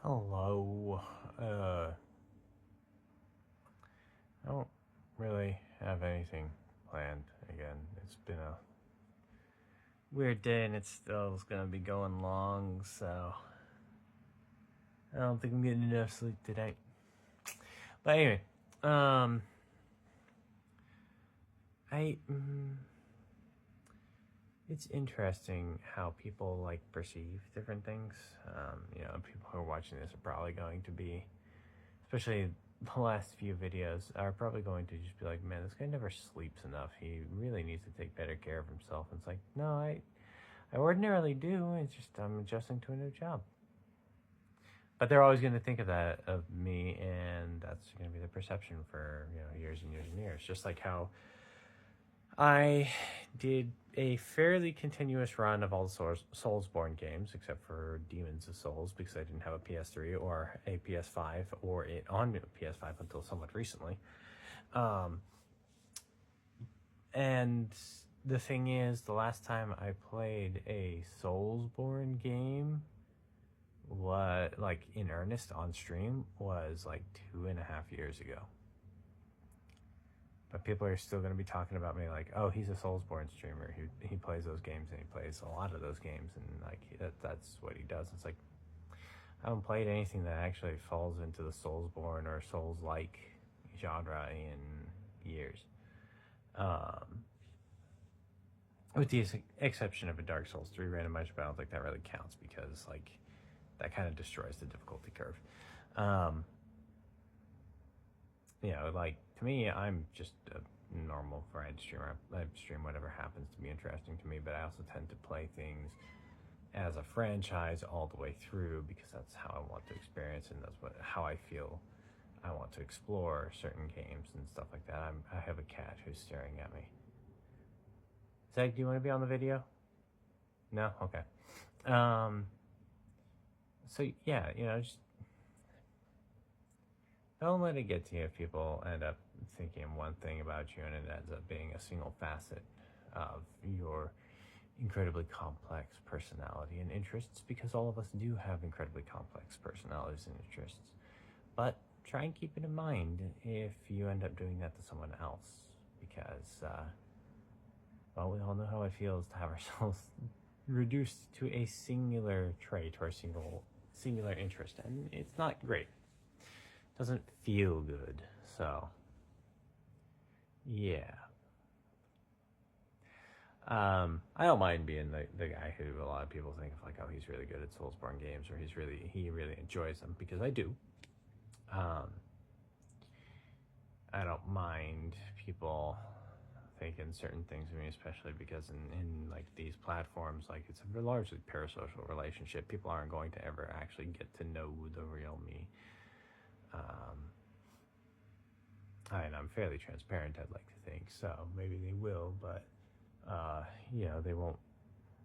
Hello. I don't really have anything planned again. It's been a weird day and it's still gonna be going long, so I don't think I'm getting enough sleep tonight. But anyway, I it's interesting how people like perceive different things. People who are watching this are probably going to be, especially the last few videos, are probably going to just be like, man, this guy never sleeps enough. He really needs to take better care of himself. And it's like, no, I ordinarily do. It's just I'm adjusting to a new job. But they're always going to think of that of me, and that's going to be the perception for years and years and years. Just like how I did a fairly continuous run of all the Soulsborne games, except for Demons of Souls, because I didn't have a PS3 or a PS5 or it on PS5 until somewhat recently. And the thing is, the last time I played a Soulsborne game, what like in earnest on stream, was like 2.5 years ago. But people are still going to be talking about me like, oh, he's a Soulsborne streamer. He plays those games, and he plays a lot of those games, and like that's what he does. It's like, I haven't played anything that actually falls into the Soulsborne or Souls-like genre in years. With the exception of a Dark Souls 3 randomized, but I don't think that really counts because like that kind of destroys the difficulty curve. Like to me, I'm just a normal variety streamer. I stream whatever happens to be interesting to me, but I also tend to play things as a franchise all the way through because that's how I want to experience, and that's how I feel I want to explore certain games and stuff like that. I have a cat who's staring at me. Zach, do you want to be on the video? No? Okay. So yeah, just don't let it get to you if people end up thinking one thing about you and it ends up being a single facet of your incredibly complex personality and interests, because all of us do have incredibly complex personalities and interests. But try and keep it in mind if you end up doing that to someone else, because well, we all know how it feels to have ourselves reduced to a singular trait or a singular interest, and it's not great. It doesn't feel good. So yeah. I don't mind being the guy who a lot of people think of like, oh, he's really good at Soulsborne games, or he really enjoys them, because I do. I don't mind people thinking certain things of me, especially because in like these platforms, like it's a largely parasocial relationship. People aren't going to ever actually get to know the real me. And I'm fairly transparent, I'd like to think, so maybe they will, but they won't,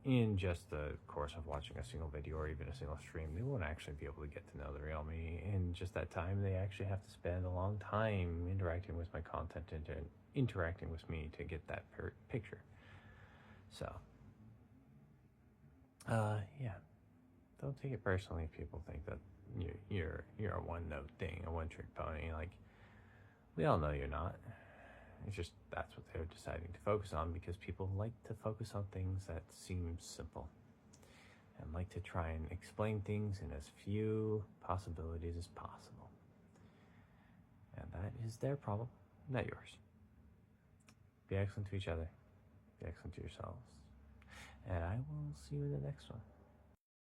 in just the course of watching a single video or even a single stream, they won't actually be able to get to know the real me. In just that time, they actually have to spend a long time interacting with my content and interacting with me to get that picture. So, yeah, don't take it personally if people think that you're a one-note thing, a one-trick pony. Like, we all know you're not. It's just that's what they're deciding to focus on, because people like to focus on things that seem simple and like to try and explain things in as few possibilities as possible. And that is their problem, not yours. Be excellent to each other. Be excellent to yourselves. And I will see you in the next one.